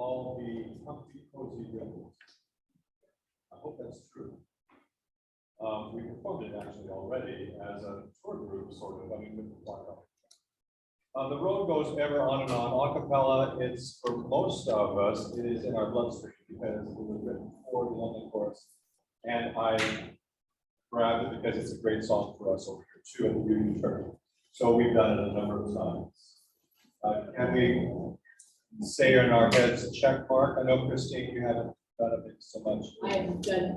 all be comfy, cozy rhythms. I hope that's true. We performed it actually already as a tour group, sort of. I mean, with the choir. The road goes ever on and on. A cappella, it's for most of us, it is in our bloodstream because it was written for the London chorus. And I grabbed it because it's a great song for us over here too at the Union Church. So we've done it a number of times. Can we say in our heads a check mark? I know, Christine, you haven't done it so much. I have done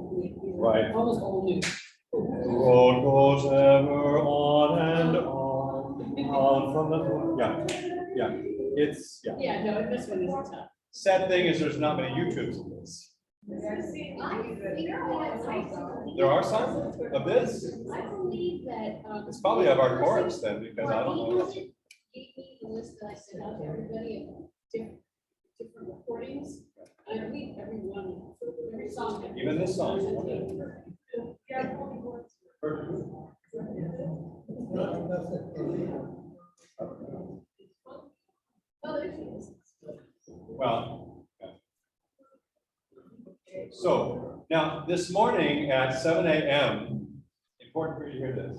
right. Almost all new. The road goes ever on and on from the it's Yeah, no, this one isn't tough. Sad thing is there's not many YouTubes of this. There are some of this. I believe that. It's probably of our chorus then, because I don't know. Gave me the list that I sent out to everybody of different recordings. I believe every song. Even this song. Well, so now this morning at 7 a.m., important for you to hear this.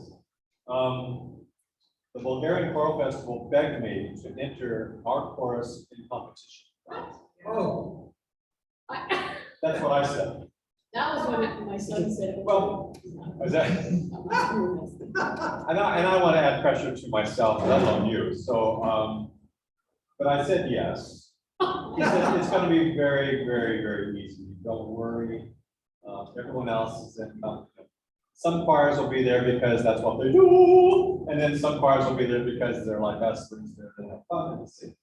The Bulgarian Choral Festival begged me to enter our chorus in competition. Oh. That's what I said. That was when my son said. Well, is that? And I want to add pressure to myself, let alone you. So, but I said yes. He said it's going to be very, very, very easy. Don't worry. Everyone else is in competition. Some choirs will be there because that's what they do, and then some choirs will be there because they're like us, to have fun and sing.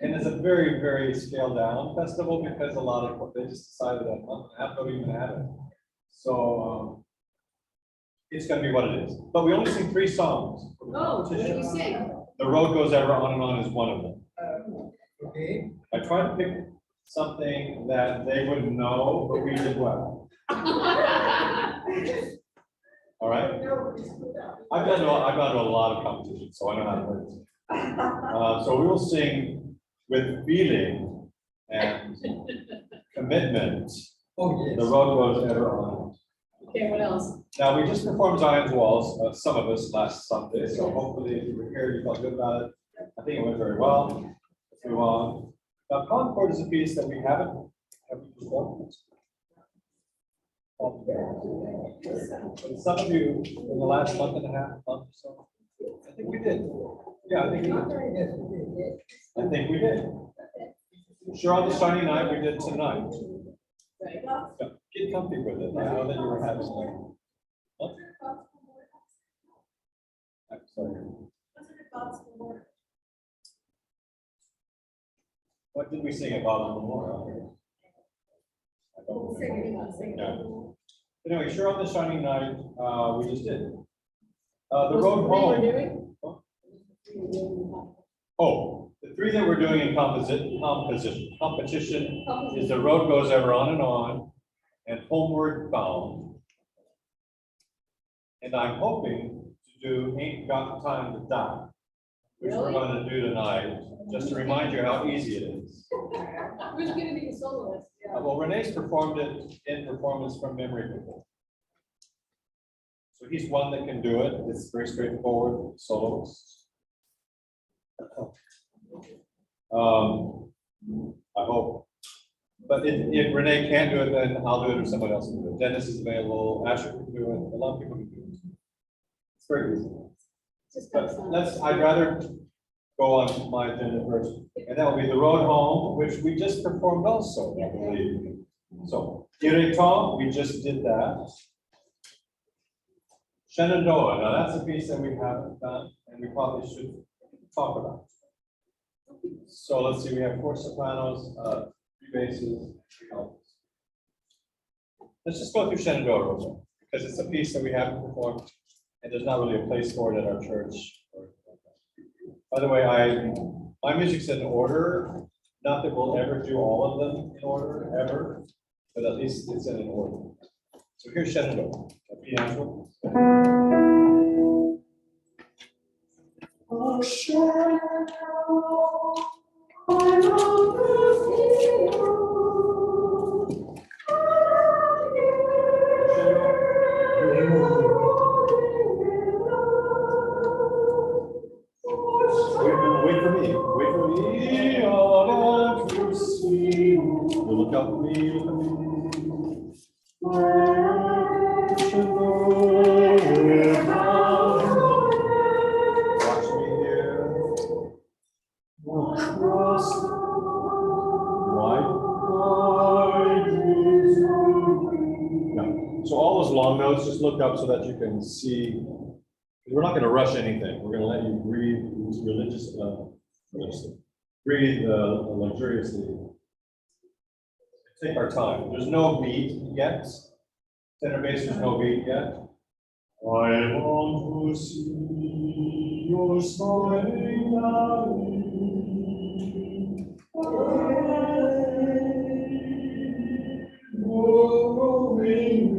And it's a very, very scaled down festival because a lot of they just decided that month and a half don't even have it. So it's going to be what it is. But we only sing 3 songs. Oh, what do you sing? The Road Goes Ever On and On is one of them. Okay. I tried to pick something that they wouldn't know, but we did well. All right. I've gone to a lot of competitions, so I know how to play this. So we will sing with feeling and commitment. Oh, yes. The Road Goes Ever On. Okay, what else? Now, we just performed Zion's Walls, some of us last Sunday, so hopefully if you were here, you felt good about it. I think it went very well. Let's move on. Now, Concord is a piece that we haven't performed. Some of you in the last month and a half, month or so. I think we did. Yeah, I think we did. Yes, we did. I think we did. Sure, on the shiny night we did tonight. Right. Yeah, get comfy with it. I know that you were having. What? I'm sorry. What did we sing at Bottom of the Memorial? I don't know. Yeah. Anyway, sure, on the shiny night, we just did. The road home. Oh, the 3 that we're doing in competition is The Road Goes Ever On and Homeward Bound. And I'm hoping to do Ain't Got Time to Die, which we're going to do tonight, just to remind you how easy it is. Who's going to be the soloist? Well, Renee's performed it in performance from memory before. So he's one that can do it. It's very straightforward, soloist. I hope. But if Renee can't do it, then I'll do it or someone else can do it. Dennis is available, Asher can do it, a lot of people can do it. It's very easy. But I'd rather go on my agenda first, and that will be The Road Home, which we just performed also, I believe. So, Irritant, we just did that. Shenandoah, now that's a piece that we haven't done, and we probably should talk about. So let's see, we have 4 sopranos, 3 basses, 3 altos. Let's just go through Shenandoah real quick, because it's a piece that we haven't performed, and there's not really a place for it at our church. By the way, my music's in order, not that we'll ever do all of them in order, ever, but at least it's in an order. So here's Shenandoah, a piano. Oh, Shenandoah, I love the help me. Where should go without you? Watch me here. Will trust my dreams. Yeah. So all those long notes, just look up so that you can see. We're not going to rush anything. We're going to let you breathe religiously. Breathe luxuriously. Take our time. There's no beat yet. Tenor bass, there's no beat yet. I want to see your smiling valley. Moving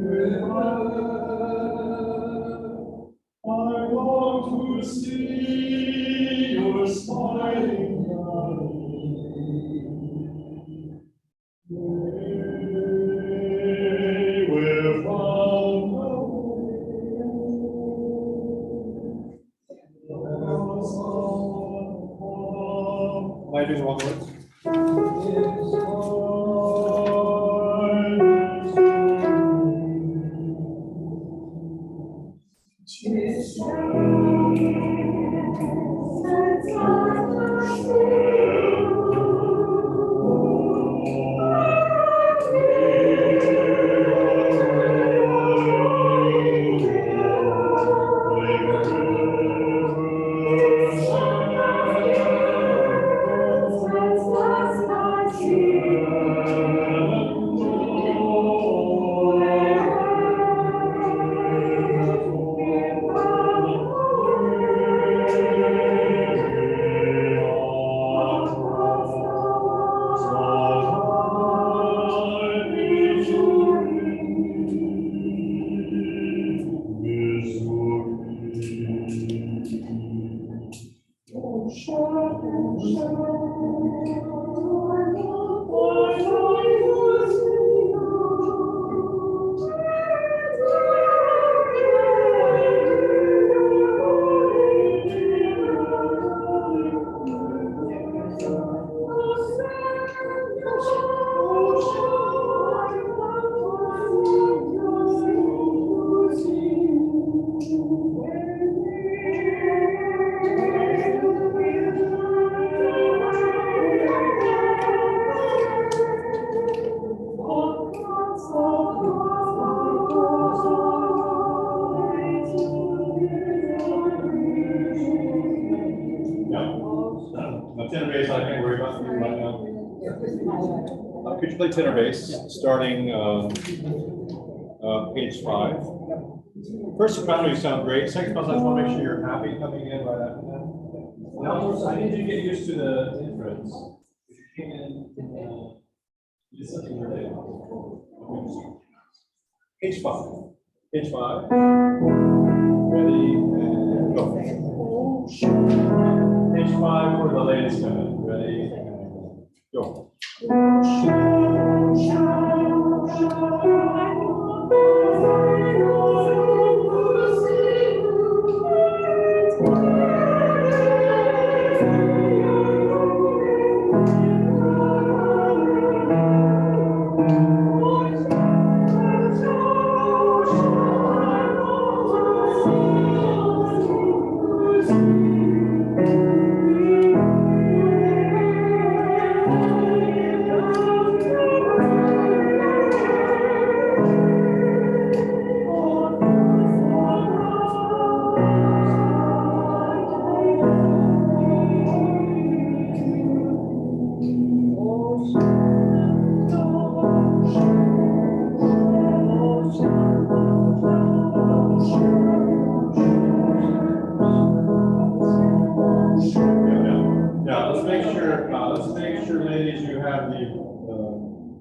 I want to see your smiling we're from Am I doing the wrong words? Tenor bass, I can't worry about you right now. Could you play tenor bass, starting page 5? First soprano, you sound great. Second soprano, I just want to make sure you're happy coming in right after that. Now, I need you to get used to the inference. If you came in, you did something related. Page 5. Page 5. Ready, and go. Page 5 for the ladies come in. Ready, and go. Let's make sure, ladies, you have the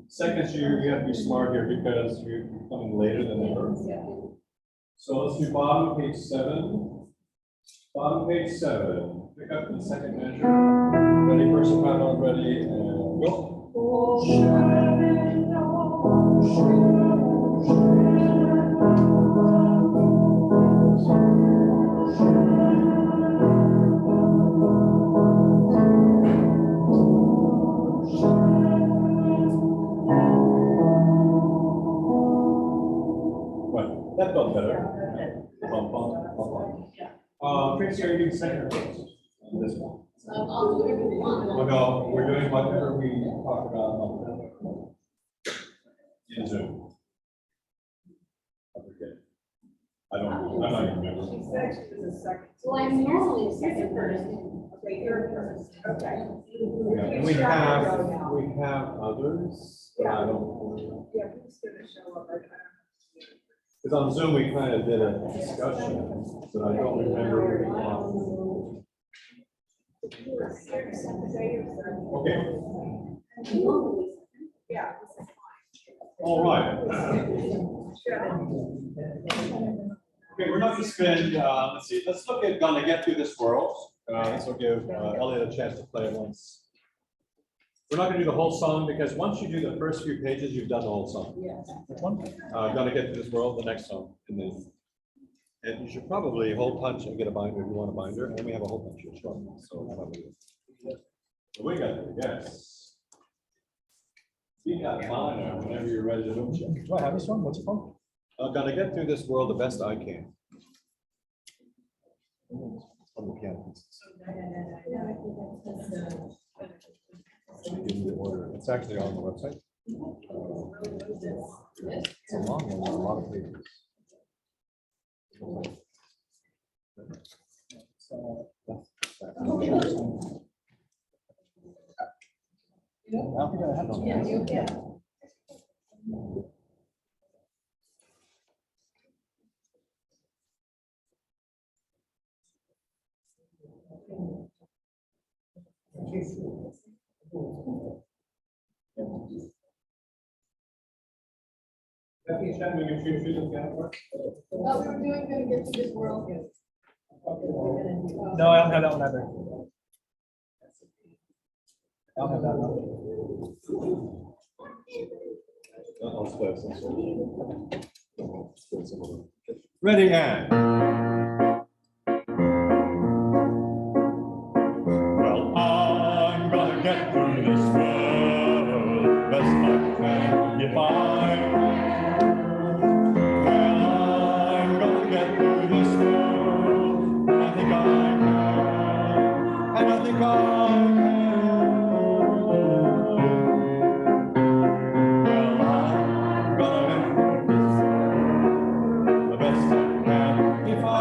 seconds. You have to be smart here because you're coming later than ever. So let's do bottom page 7. Bottom page 7. Pick up the second measure. Ready, first soprano, ready, and go. Tracy, are you second? This one. I'll do whatever you want. Well, no, we're doing whatever we talked about in Zoom. I forget. I don't remember. She said she was a second. Well, I'm normally a second person. Okay, you're a first. Okay. Yeah, we have others, but I don't. Yeah, who's gonna show up? I don't know. Because on Zoom, we kind of did a discussion, but I don't remember. You were six, today you're seven. Okay, Yeah. all right. Sure. Okay, we're not going to spend, let's see, let's look at Gonna Get Through This World. This will give Elliot a chance to play it once. We're not going to do the whole song because once you do the first few pages, you've done the whole song. Yes. Which one? Gonna Get Through This World, the next song. And you should probably hole punch and get a binder if you want a binder. And we have a hole punch here as well. So we got it, yes. You got mine whenever you're ready to move. Do I have this one? What's it called? Gonna get through this world the best I can. On the piano. Give me the order. It's actually on the website. It's a long one, a lot of pages. I don't think I have one. Yeah, you can. Oh, we're doing Gonna Get Through This World. No, I don't have that one either. I don't have that one. I'll split this one. Ready, and. Well, I'm gonna get through this world best I can if I. Well, I'm gonna get through this world, and I think I can, and I think I can. Well, I'm gonna get through this world the best I can if I can.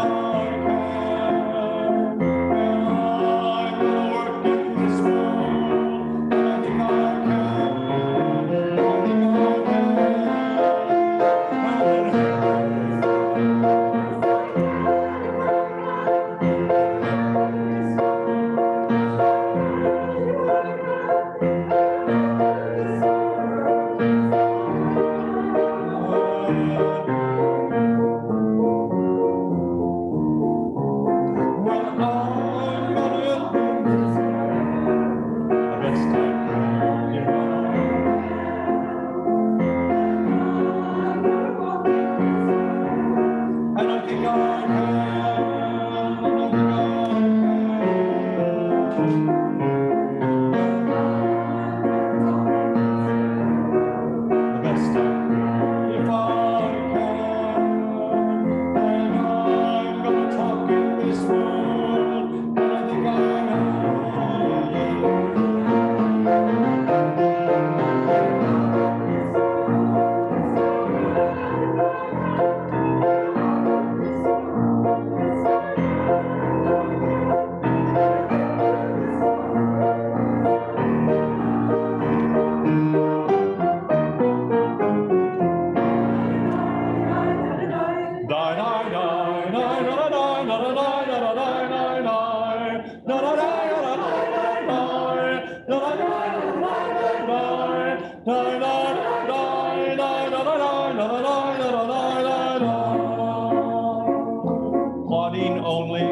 Claudine only.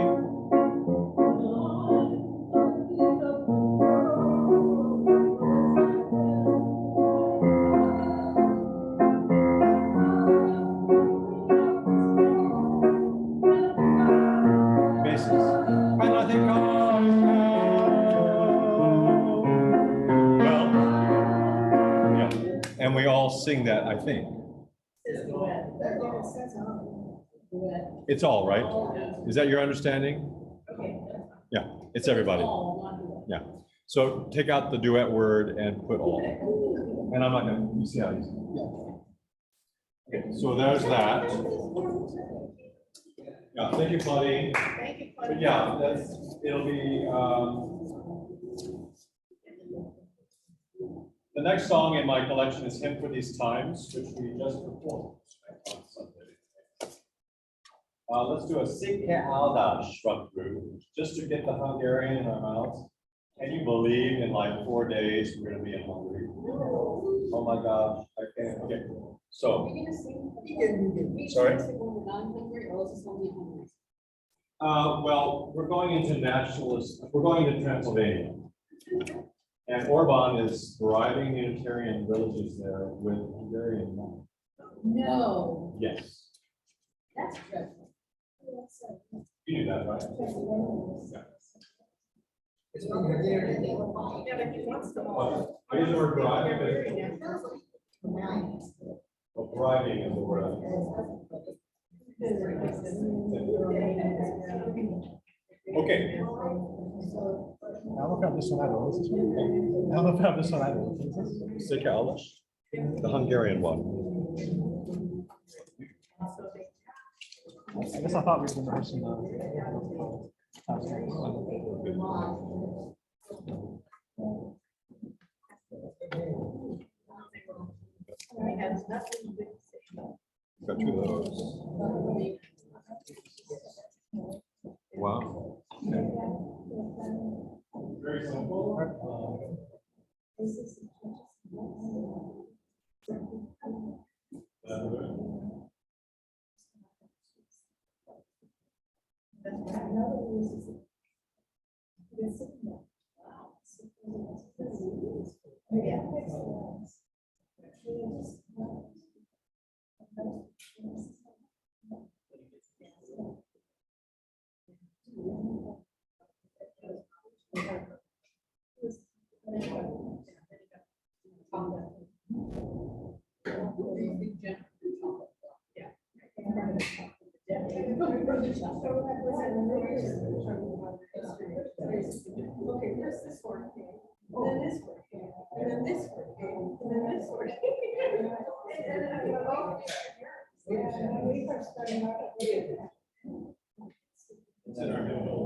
Basis. And I think I can. Well, yeah, and we all sing that, I think. It's all right. Is that your understanding? It's everybody. All, not duet. Yeah. So take out the duet word and put all. And I'm not gonna, you see how easy. Okay, so there's that. Yeah, thank you, Claudine. Thank you. But yeah, that's, it'll be, the next song in my collection is Hymn for These Times, which we just performed on Sunday. Let's do a Rehearsal-ish run through, just to get the Hungarian in our mouths. Can you believe in like 4 days, we're gonna be in Hungary? Oh my gosh, I can't, okay, so. Are you gonna sing? Sorry? Are you gonna sing when we're not hungry, or is this only hungry? Well, we're going into nationalist, we're going to Transylvania. And Orban is driving Unitarian villages there with Hungarian money. No, Yes, that's dreadful. you knew that, right? It's from Hungarian. Yeah, but he wants to. What? I use the word driving, but driving is the word. Okay, I don't know if this one I know. Is this one? I don't know if this one I know. Is this? Rehearsal-ish, the Hungarian one. I guess I thought we were rehearsing Got two of those. Wow. Very simple. Okay, here's this one, and then this one, and then this one, and then this one. And then I go, oh, yeah, we are starting out. It's in our middle.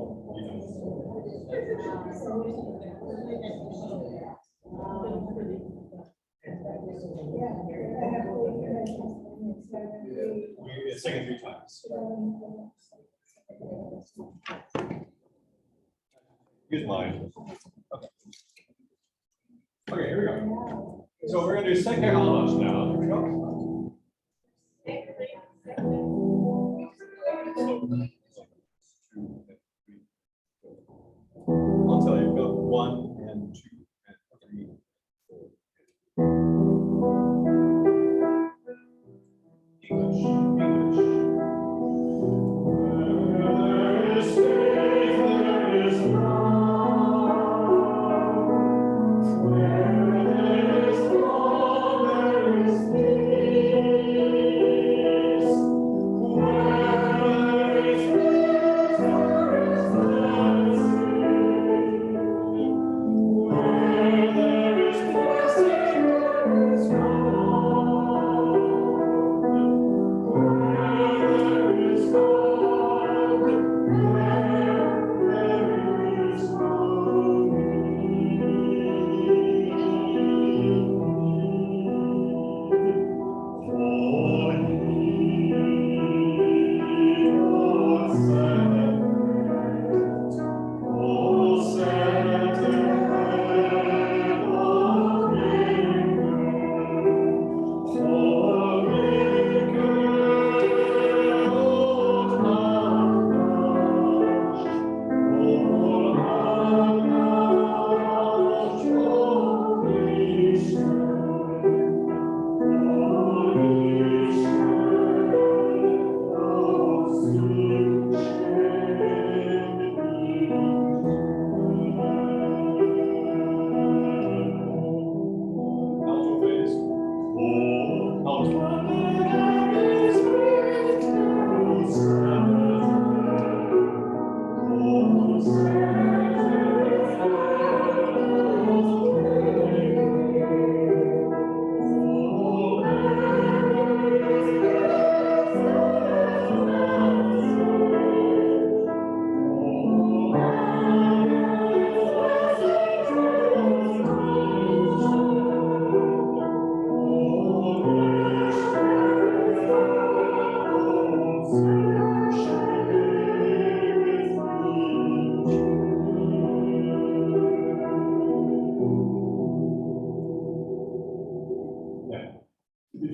We sing it 3 times. Use mine. Okay, here we go. So we're gonna do Rehearsal-ish now. Here we go. I'll tell you, go 1 and 2 and 3. English, English. Where there is faith, there is love. Where there is love, there is peace.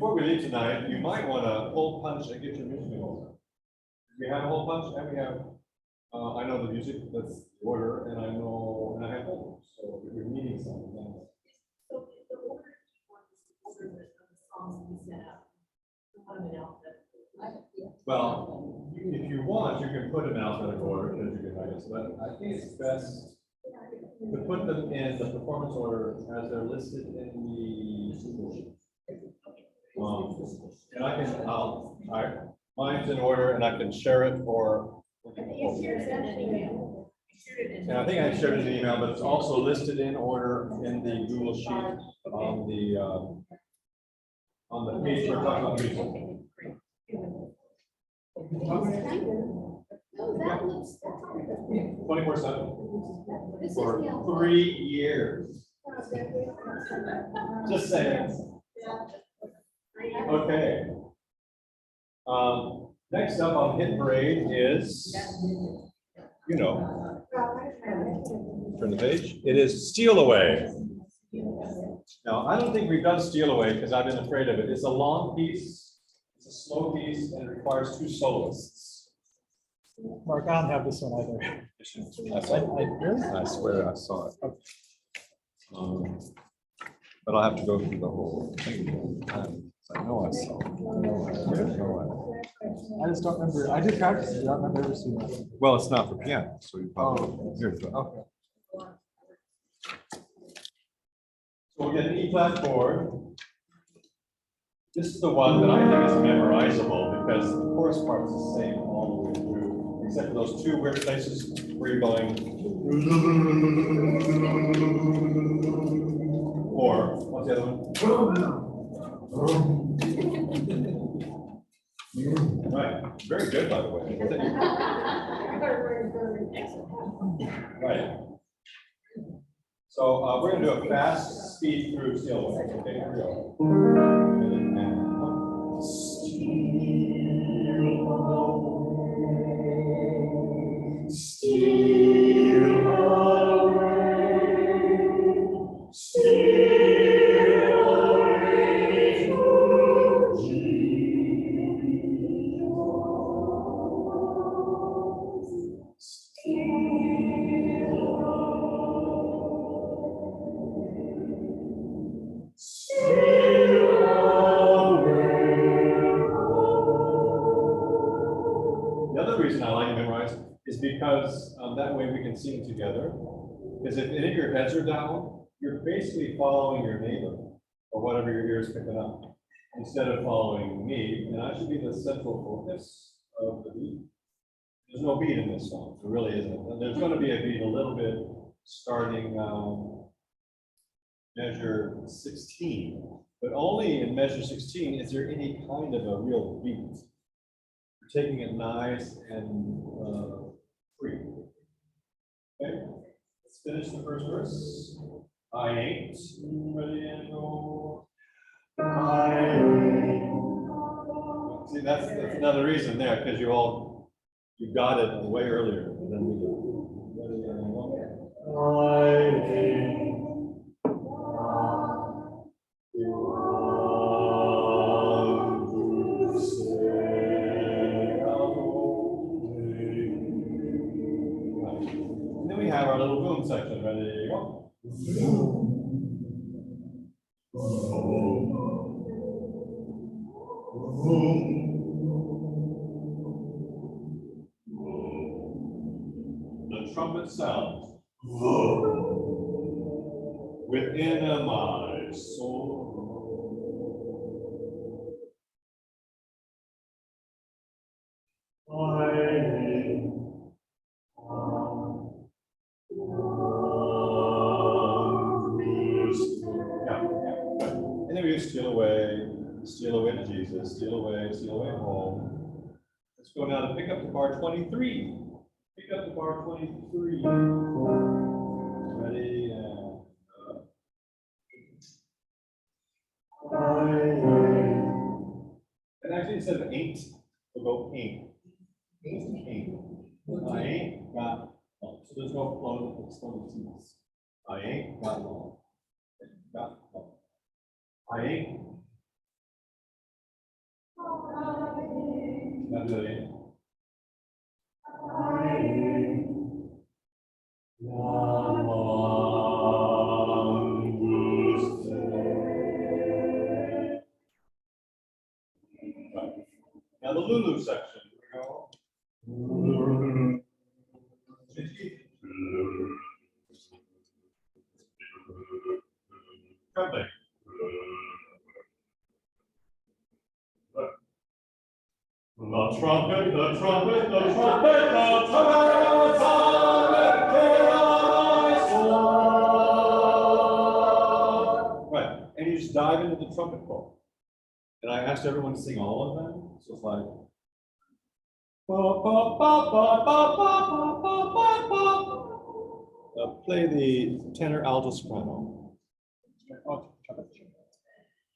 before we leave tonight, you might want to hole punch and get your music manual. We have a hole punch and we have, I know the music, that's the order, and I know, and I have holes. So if you're needing something, then. So the order, the songs we set up. Well, if you want, you can put them in alphabetical order, because you can, I guess, but I think it's best to put them in the performance order as they're listed in the. And I can, mine's in order and I can share it or. And I think I shared it in the email, but it's also listed in order in the Google Sheet on the page we're talking about music. No, that looks. 24/7 This is for the. 3 years. Just saying. Okay. Next up on Hit Parade is, you know, turn the page. It is Steal Away. Now, I don't think we've done Steal Away because I've been afraid of it. It's a long piece, it's a slow piece, and it requires 2 soloists. Mark, I don't have this one either. I swear I saw it. But I'll have to go through the whole thing. I know I saw it. I just don't remember. I did practice it. I don't remember ever seeing it. Well, it's not for piano, so you probably. Here, Okay. So we'll get an E flat chord. This is the one that I think is memorizable because the chorus part is the same all the way through, except for those 2 weird places where you're going. Or what's the other one? Right, very good, by the way. Right. So we're going to do a fast speed through Steal Away. Okay, here we go. Steal away, steal away from The other reason I like to memorize is because that way we can sing together. Because if any of your heads are down, you're basically following your neighbor or whatever your ear is picking up, instead of following me. And I should be the central focus of the beat. There's no beat in this song. There really isn't. And there's going to be a beat a little bit starting measure 16, but only in measure 16 is there any kind of a real beat. We're taking it nice and free. Okay, let's finish the first verse. I ain't ready and go. See, that's another reason there, because you got it way earlier than we did. And then we have our little boom section. Ready? Go. The trumpet sounds within my soul. And then we steal away to Jesus, steal away home. Let's go now to pick up to bar 23. Pick up to bar 23. Ready? And actually, instead of ain't, we'll go ain't. Ain't. I ain't got long. So there's no flow, it's no T's. I ain't got long. Got long. I ain't Lulu section. Here we go. Trembling. The trumpet, the trumpet, the trumpet, the trumpet, sounded my soul. Right, and you just dive into the trumpet bowl. And I asked everyone to sing all of them, so it's like. Play the tenor, alto, soprano.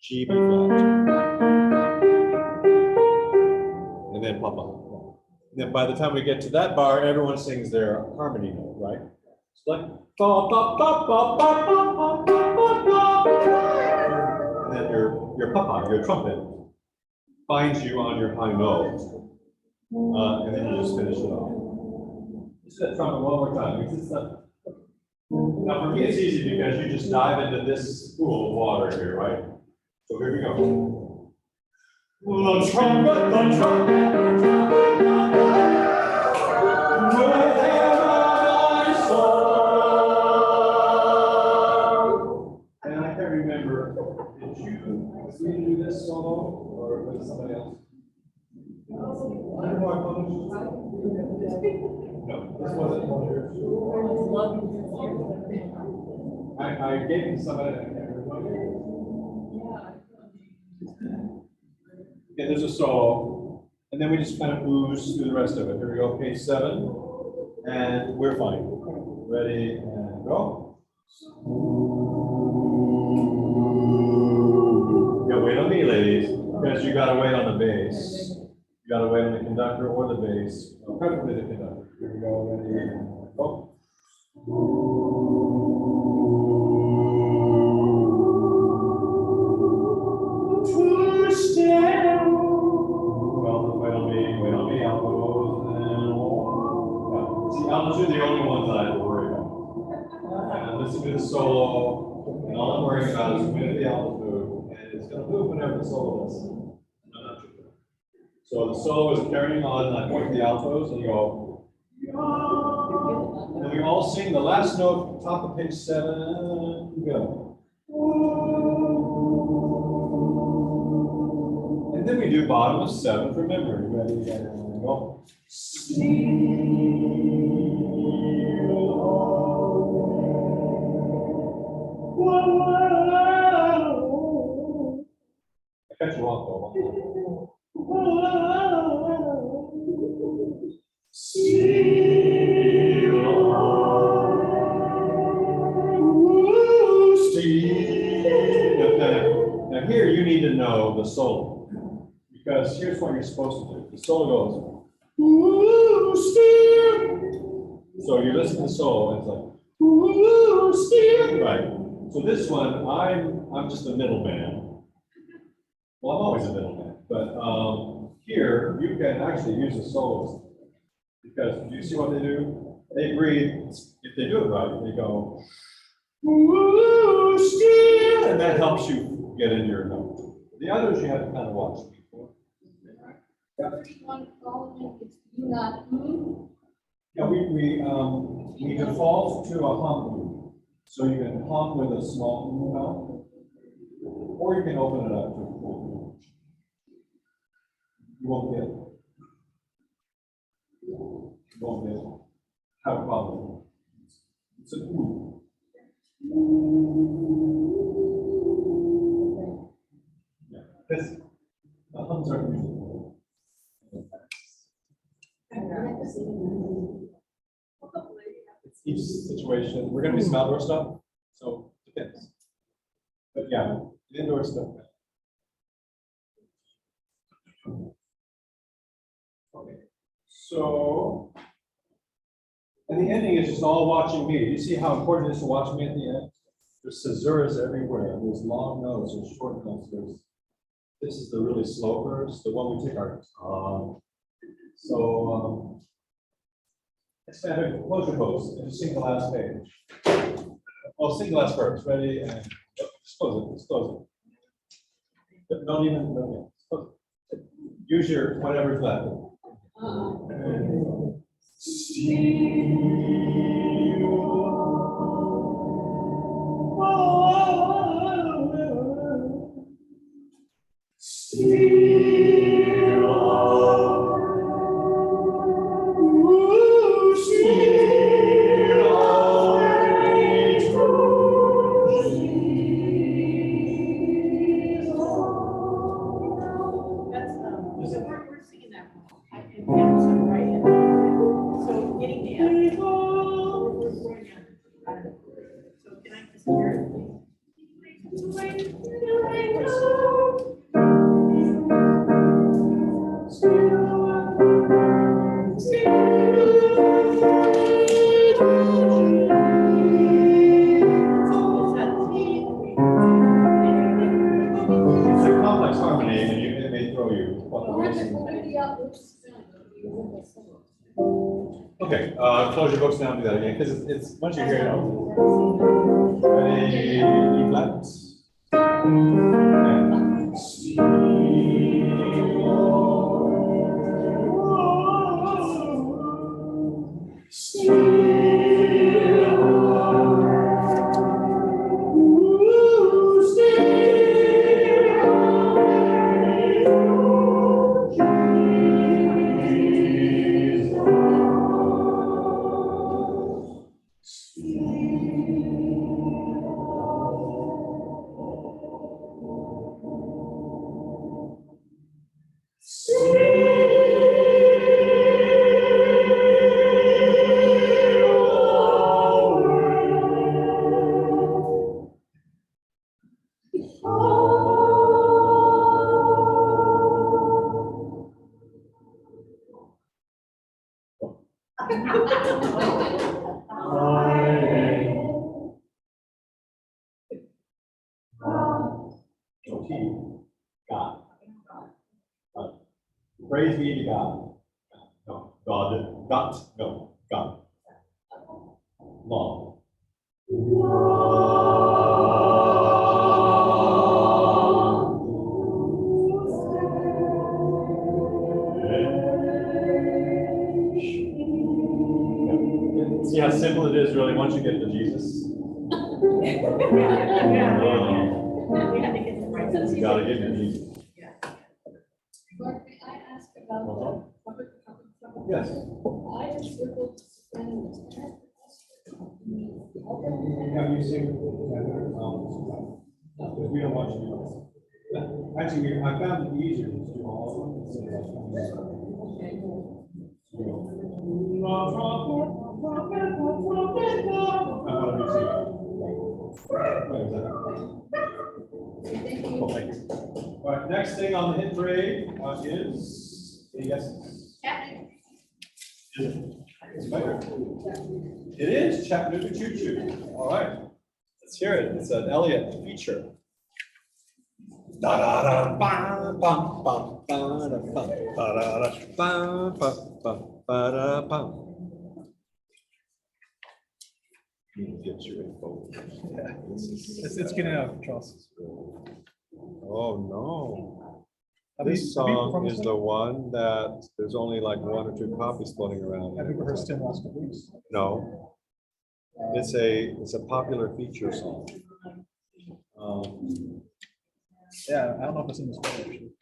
G, B flat. And then pop up. And then by the time we get to that bar, everyone sings their harmony note, right? It's like and then your papa, your trumpet, finds you on your high note. And then you just finish it off. Just that trumpet one more time. Because it's not, now for me it's easy because you just dive into this pool of water here, right? So here we go. The trumpet, the trumpet, the trumpet, within my soul. And I can't remember, did you do this solo or was it somebody else? No, this wasn't one of yours. I gave you somebody that I can't remember. Okay, there's a solo, and then we just kind of ooze through the rest of it. Here we go, page 7, and we're fine. Ready, and go. Yeah, wait on me, ladies, because you gotta wait on the bass. You gotta wait on the conductor or the bass, preferably the conductor. Here we go, ready, and go. Well, wait on me, altos, and see, altos are the only ones that I have to worry about. And listen to the solo, and all I'm worrying about is when the altos move, and it's gonna move whenever the solo is. So the solo is carrying on, and I point to the altos, and you go, and we all sing the last note, top of page 7, go. And then we do bottom of 7 for memory. Ready, and go. I cut you off, though. Now here you need to know the solo, because here's what you're supposed to do. The solo goes, ooh, Steve. So you listen to the solo, and it's like, ooh, Steve. Right. So this one, I'm just a middleman. Well, I'm always a middleman, but here you can actually use the solos, because do you see what they do? They breathe. If they do it right, they go, ooh, Steve, and that helps you get into your note. The others you have to kind of watch before. 31 column, it's do not move. Yeah, we default to a hum. So you can hum with a small mouth, or you can open it up to a full. You won't get have a problem. It's a ooh. Yeah, because the hums are usually. It's each situation. We're going to do some outdoor stuff, so it depends. But yeah, indoor stuff. Okay. So, and the ending is just all watching me. You see how important it is to watch me at the end? There's caesuras everywhere. There's long notes, there's short notes. This is the really slow verse, the one we take our expand, close your books and just sing the last page. Well, sing the last verse. Ready? And just close it. Just close it. Don't even. Close it. Use your whatever's left. So we're singing that one. I can get some right in. So getting the end. We're going on. So can I just hear it, It's a complex harmony, and it may throw you. Okay, close your books now and do that again, because it's once you hear it out. Ready, E flat. And C. God. Praise be to God. No, God. God. No, God. Law. See how simple it is, really, once you get to Jesus. We had to get the right. You gotta get to Jesus. Mark, may I ask about the Yes. I have circled friends. Have you seen? We don't want you to do this. Actually, I found it easier to do all of All right, next thing on the hit parade is, any guesses? It's better. It is Chattanooga Choo Choo. All right, let's hear it. It's an Elliott feature. Da da da bam bam bam da da bam da da bam bam bam da bam. Get your info. Yeah, It's getting out of control. Oh no. Have you- This have you song performed is this the one that there's only like 1 or 2 copies floating around. Have you rehearsed it in the last couple weeks? No. It's a popular feature song. Yeah, I don't know if it's in this photo, actually.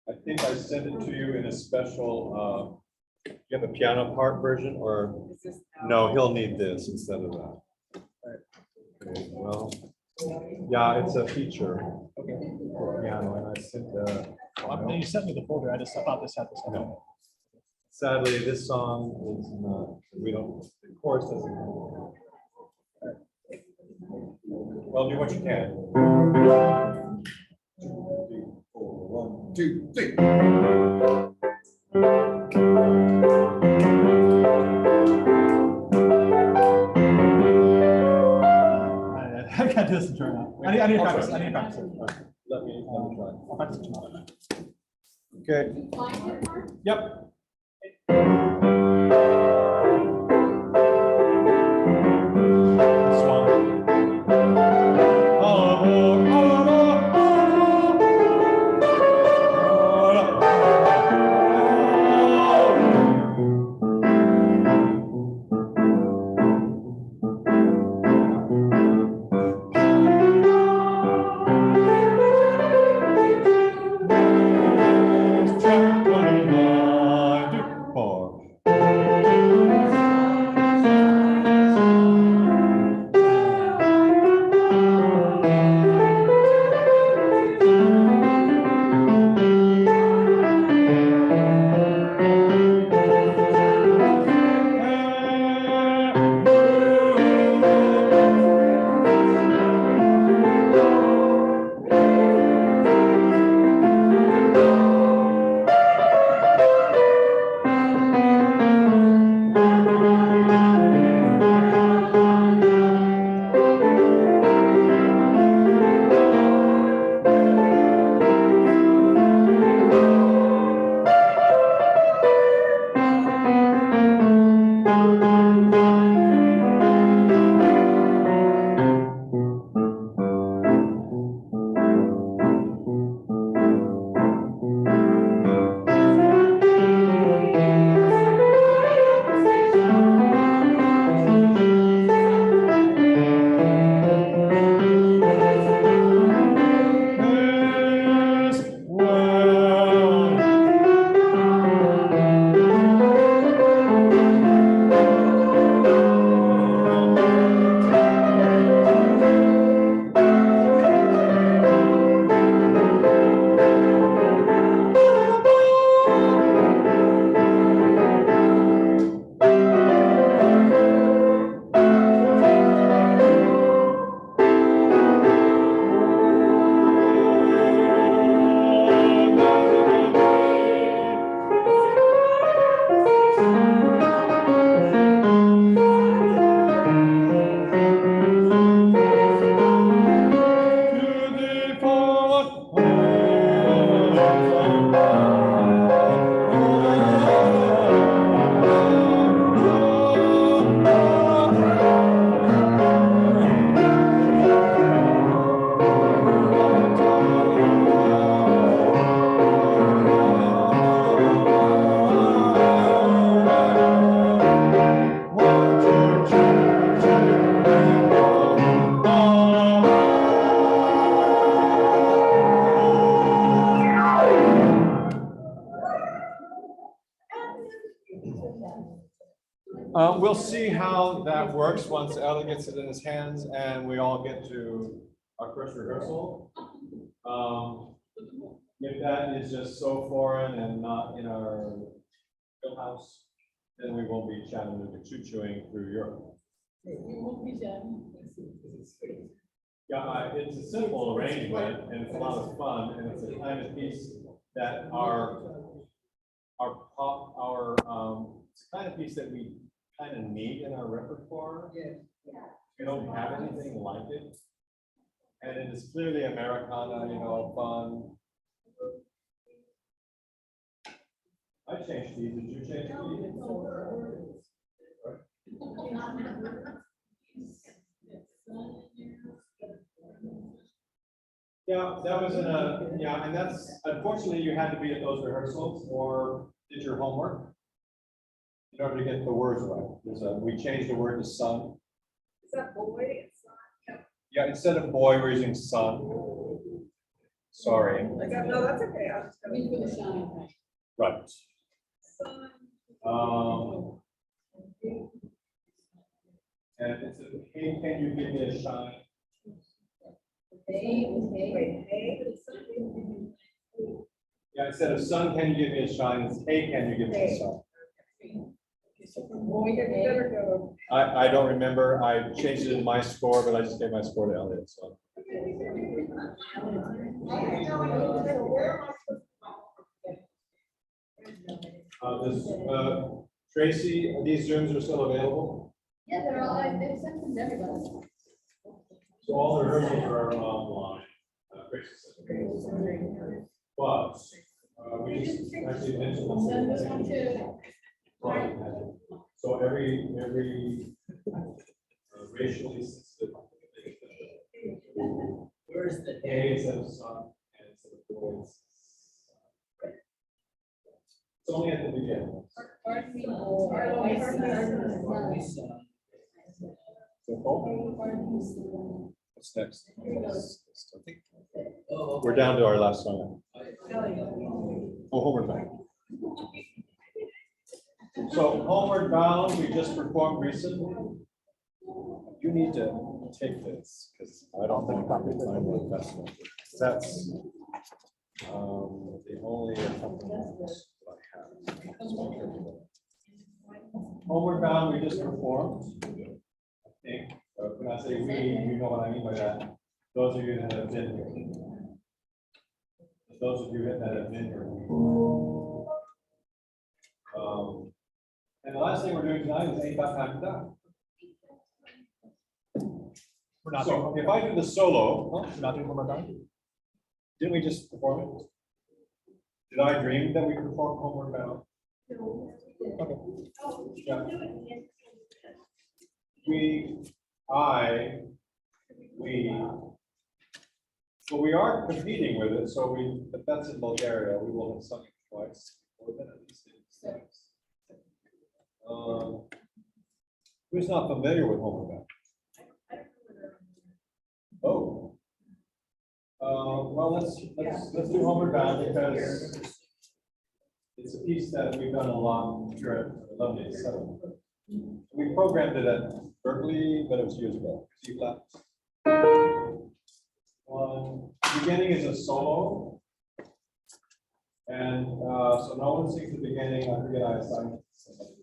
I think I sent it to you in a special, you have a piano part version or? No, he'll need this instead of that. Okay, well, yeah, it's a feature. Okay. For piano, and I sent You sent me the folder, I thought this had this. No. Sadly, this song is not, we don't, the chorus doesn't. Well, do what you can. 1, 2, 3. I can't do this in turn now. I need to practice. I need to practice it. Let me try. I'll practice it tomorrow. Okay, Find it, Mark? yep. This one. We'll see how that works once Ellie gets it in his hands and we all get to our first rehearsal. If that is just so foreign and not in our wheelhouse, then we won't be Chattanooga choo-chooing through Europe. You won't be done. Yeah, it's a simple arrangement and it's a lot of fun and it's a kind of piece that it's the kind of piece that we kind of need in our repertoire. Yeah. We don't have anything like it. And it is clearly Americana, fun. I changed these, did you change these? Yeah, that was and that's, unfortunately, you had to be at those rehearsals or did your homework in order to get the words right. We changed the word to sun. Is that boy and son? Yeah, instead of boy, we're using sun. Sorry. No, that's okay. I was just I mean, for the shine. Right. son. And it's hey, can you give me a shine? Wait, hey. Yeah, instead of sun, can you give me a shine? It's hey, can you give me a shine? Boy, you better go. I don't remember. I changed it in my score, but I just gave my score to Elliot. So Tracy, these Zooms are still available? Yeah, they're all, they've sent them to everybody. So all the rehearsals are online. Tracy said. But we just actually mentioned. Send this one to. Right. So every racially sensitive. Where's the A instead of sun and instead of boys. It's only at the beginning. What's next? Oh, We're down to our last song. Oh, Homeward Bound. So Homeward Bound, we just performed recently. You need to take this because I don't think I'm with festival. That's the only accompaniment I have. Homeward Bound, we just performed. I think. When I say we, you know what I mean by that. Those of you that have been here. Those of you that have been here. And the last thing we're doing tonight is Ain't Got Time to Die. We're not So doing, if I do the solo, we're not doing Homeward Bound? didn't we just perform it? Did I dream that we performed Homeward Bound? Okay. Yeah. So we are competing with it, but that's in Bulgaria, we will have sung it twice, or then at least six. Who's not familiar with Homeward Bound? Oh. Well, let's do Homeward Bound because it's a piece that we've done a lot here at Lovely. So we programmed it at Berkeley, but it was years ago. C flat. Beginning is a solo. And so no one sings the beginning. I forget I assigned somebody.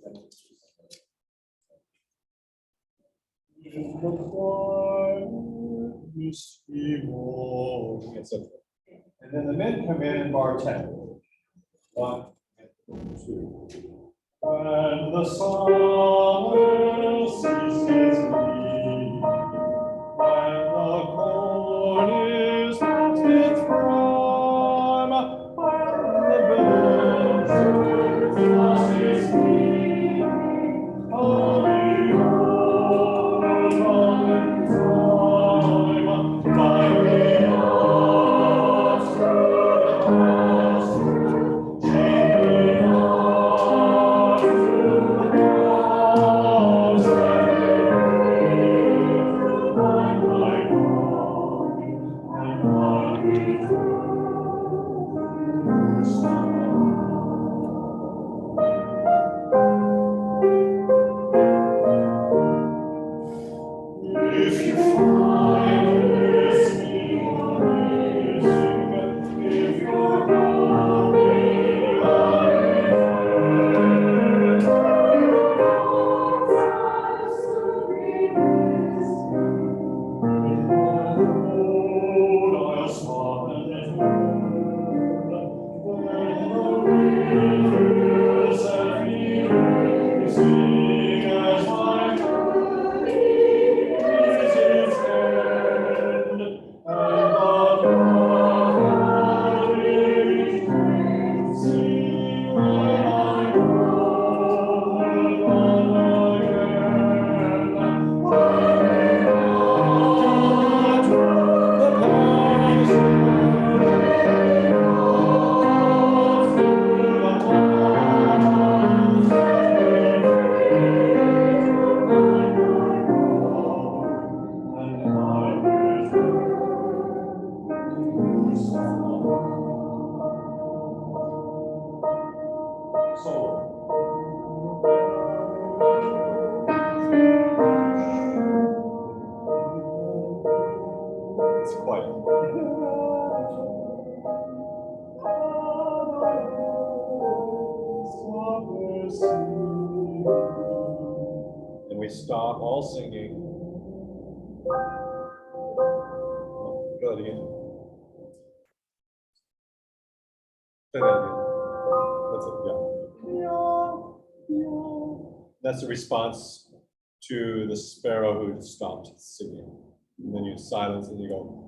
And then the men come in and bartend. 1, 2. And the summer ceases me, when the corn is past its prime, when the village flushes me, hurry home, rolling time, by the arms through the pasture, chain me on through the cross, through my God, and I return. It's quiet. And we stop all singing. Go ahead again. Say that again. That's it, yeah. That's a response to the sparrow who stopped singing. And then you silence and you go.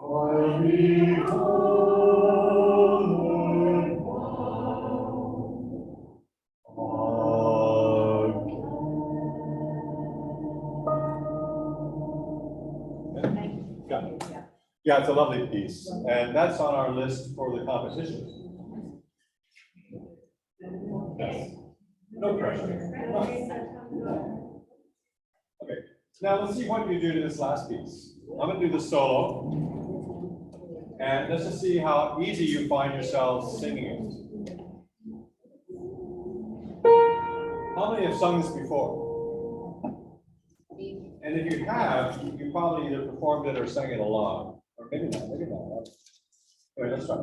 I'll be homeward bound. Got it. Yeah, it's a lovely piece, and that's on our list for the competition. Yes. No pressure. Okay, now let's see what you do to this last piece. I'm going to do the solo, and let's just see how easy you find yourself singing it. How many have sung this before? And if you have, you probably either performed it or sang it along. Or maybe not, maybe not. Okay, let's try.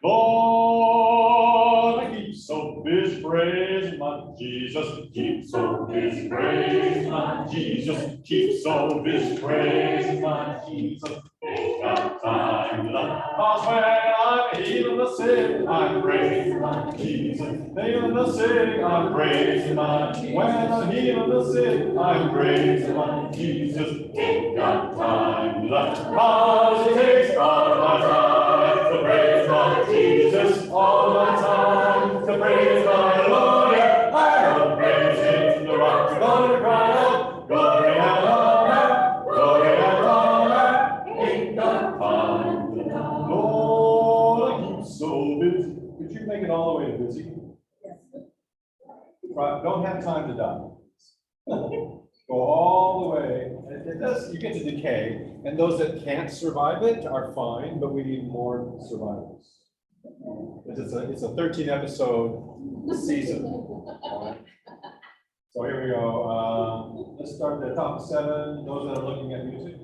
Lord, I keep so busy praising my Jesus. Keep so busy praising my Jesus. Keep so busy praising my Jesus. Ain't got time to love. 'Cause when I'm healing the sick, I'm praising my Jesus. Healing the sick, I'm praising my Jesus. When I'm healing the sick, I'm praising my Jesus. Ain't got time to love. 'Cause it takes all my time to praise my Jesus. All my time to praise my Lord. I'm praising the rock. We're gonna cry out, glory and honor, glory and honor. Ain't got time to love. Lord, I keep so busy. Could you make it all the way to busy? Yes. Right, don't have time to die. Go all the way. It does, you get to decay, and those that can't survive it are fine, but we need more survivors. It's a 13 episode season. All right. So here we go. Let's start at the top 7. Those that are looking at music.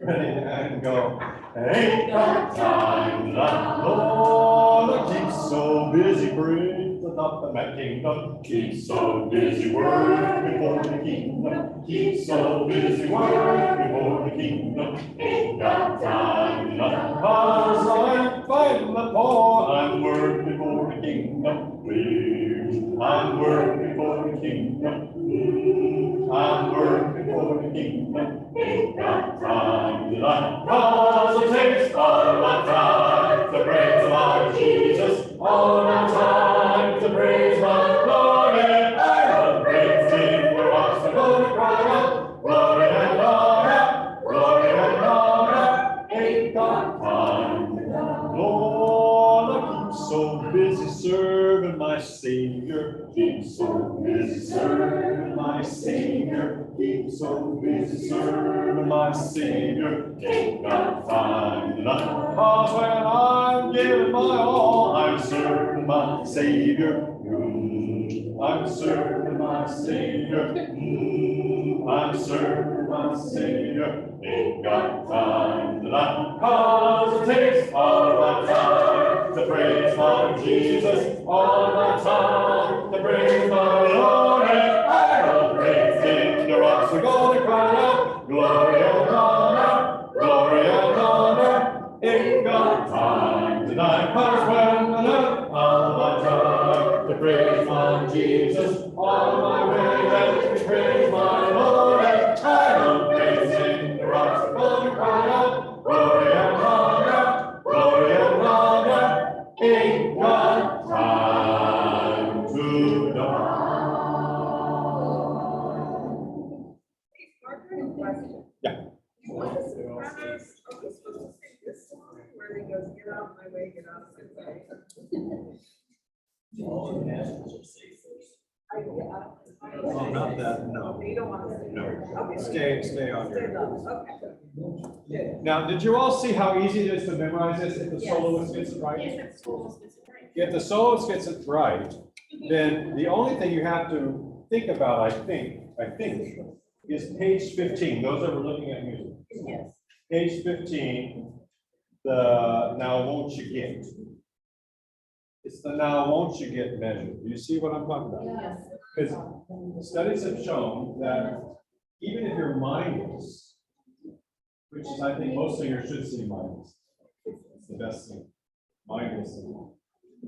Ready and go. Ain't got time, Lord, I keep so busy praising up in my kingdom. Keep so busy working for the kingdom. Keep so busy working for the kingdom. Ain't got time, 'cause I'm fighting the poor. I'm working for the kingdom. Please, I'm working for the kingdom. I'm working for the kingdom. Ain't got time to lie. 'Cause it takes all my time to praise my Jesus. All my time to praise my Lord. And I'm praising the rocks. I'm gonna cry out, glory and honor, glory and honor. Ain't got time to lie. Lord, I keep so busy serving my Savior. Keep so busy serving my Savior. Keep so busy serving my Savior. Ain't got time to lie. 'Cause when I'm giving my all, I'm serving my Savior. I'm serving my Savior. I'm serving my Savior. Ain't got time to lie. 'Cause it takes all my time to praise my Jesus. All my time to praise my Lord. And I'm praising the rocks. We're gonna cry out, glory and honor, glory and honor. Ain't got time tonight. 'Cause when all my time to praise my Jesus. All my way let me praise my Lord. And I'm praising the rocks. We're gonna cry out, glory and honor, glory and honor. Ain't got time to die. Yeah. You want us to promise, are we supposed to sing this song where he goes, get out of my way, get out of my way? Oh, not that, no. You don't want to sing? No. Okay. Stay on Stay your. low, okay. Now, did you all see how easy it is to memorize this if the Yes. soloist gets it right? Yes, that's cool. That's great. If the soloist gets it right, then the only thing you have to think about, I think, is page 15, those that were looking at music. Yes. Page 15, the now won't you get? It's the now won't you get measure. Do you see what I'm talking about? Yes. Because studies have shown that even if you're mindless, which is, I think most singers should sing mindless. It's the best thing, mindless.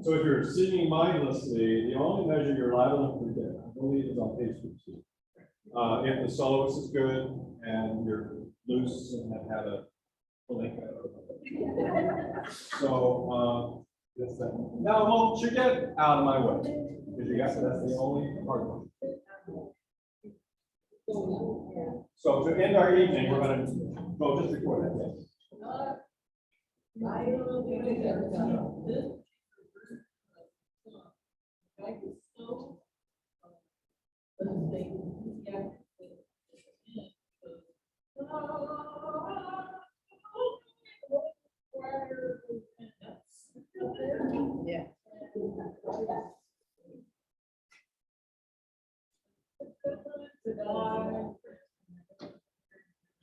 So if you're singing mindlessly, the only measure you're liable to forget, I believe, is on page 15. If the soloist is good and you're loose and have had a link. So, that's that. Now, won't you get out of my way? Because you guys, that's the only hard one. So to end our evening, we're going to go just record that. Yes. Yeah.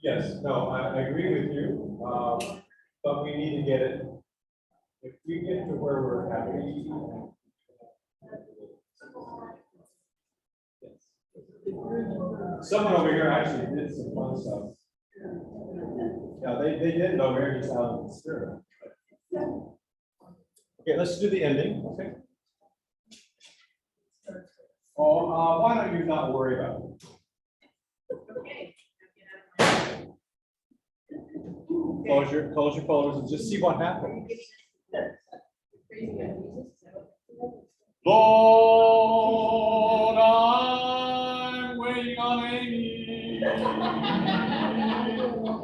Yes, no, I agree with you, but we need to get it. If we get to where we're happy. Someone over here actually did some fun stuff. Yeah, they did it over here just out of the spirit. Okay, let's do the ending, okay? Oh, why don't you not worry about it? Okay. Close your folders and just see what happens. Lord, I'm waiting on Amy.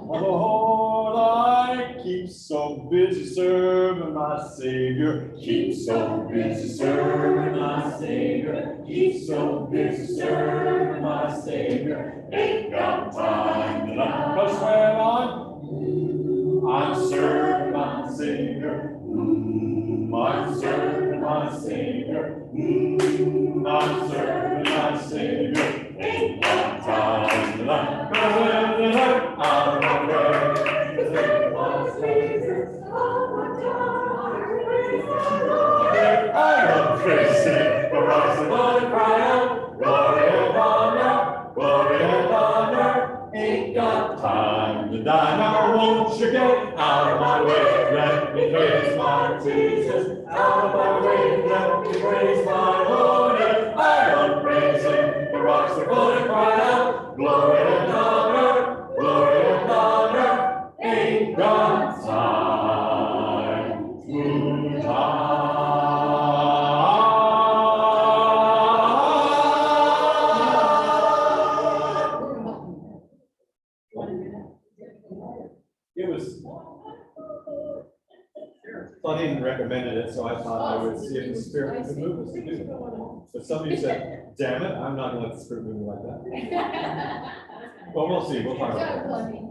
Lord, I keep so busy serving my Savior. Keep so busy serving my Savior. Keep so busy serving my Savior. Ain't got time to not swear on. I'm serving my Savior. I'm serving my Savior. I'm serving my Savior. Ain't got time to not out of my way. I am crazy, but I said, Lord, cry out, glory and honor, glory and honor. Ain't got time to die. Now won't you get out of my way? Let me praise my Jesus. Out of my way, let me praise my Lord. I am crazy, the rocks are going to cry out, glory and honor, glory and honor. Ain't got time to die. It was funny and recommended it, so I thought I would see if the spirit could move us to do it. But somebody said, damn it, I'm not gonna let the spirit move me like that. Well, we'll see, we'll talk about it.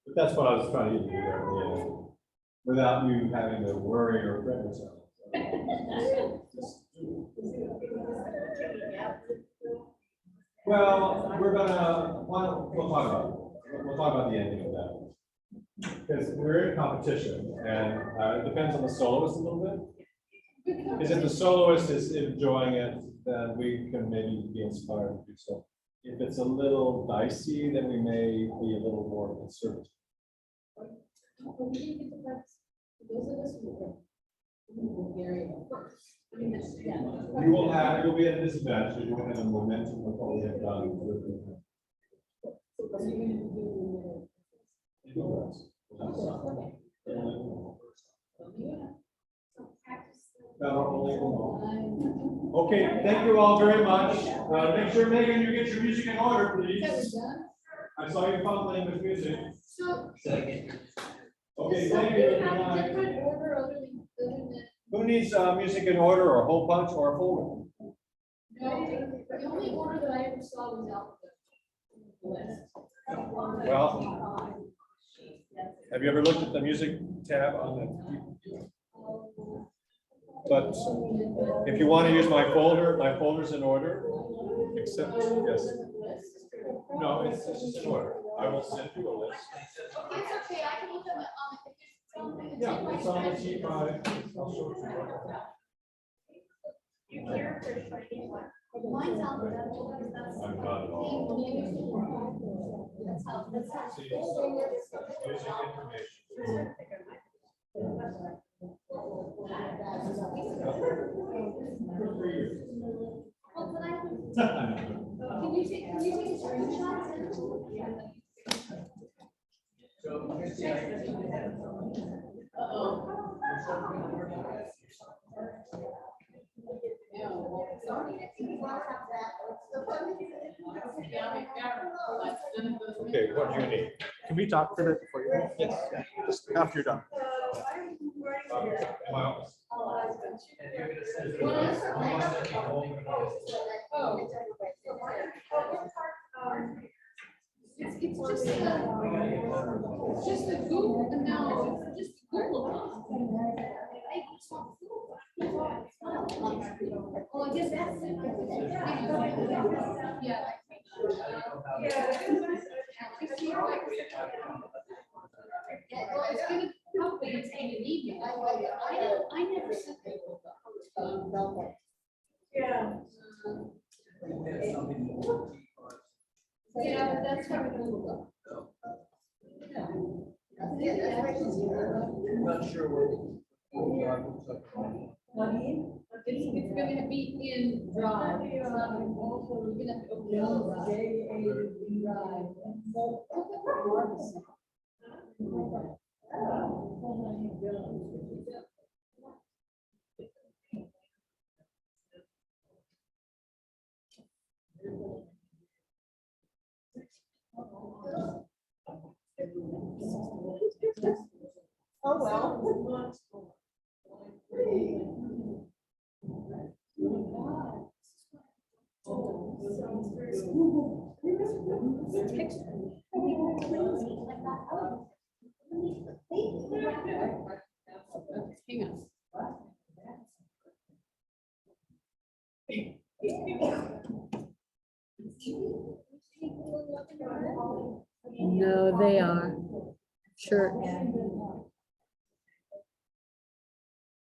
But that's what I was trying to get you to do there, yeah. Without you having to worry or fret yourself. Well, we're gonna, we'll talk about it. We'll talk about the ending of that. Because we're in competition, and it depends on the soloist a little bit. Because if the soloist is enjoying it, then we can maybe be inspired to do so. If it's a little dicey, then we may be a little more conservative. You'll be at a disadvantage because you won't have the momentum of what we have done. Okay, thank you all very much. Make sure, Megan, you get your music in order, please. I saw you fumbling with music. Okay, thank you. Good night. Who needs music in order, or a hole punch, or a folder? No, the only order that I ever saw was alphabet. Well, have you ever looked at the music tab on the? But if you want to use my folder's in order, except, yes. No, it's just short. I will send you a list. Okay, it's okay, I can look at the, if it's something. Yeah, it's on the sheet, I'll show it to you. You care for shiny one. Mine's on the, that's. I'm not at all. That's how. See, basic information. For 3 years. Oh, but can you take a screenshot? Okay, what do you need? Can we talk for a bit before you? Yes. Just after you're done. In my office. It's just a Google, no, it's just Google. Well, I guess that's it. Yeah. Well, it's gonna, probably it's gonna need me. I never said that. Yeah. Yeah, but that's how we Google. Yeah, that's right. Not sure where. It's gonna be in Drive. It's not in also, we're gonna have to open it up. Oh, well. Hang on. No, they are. Sure.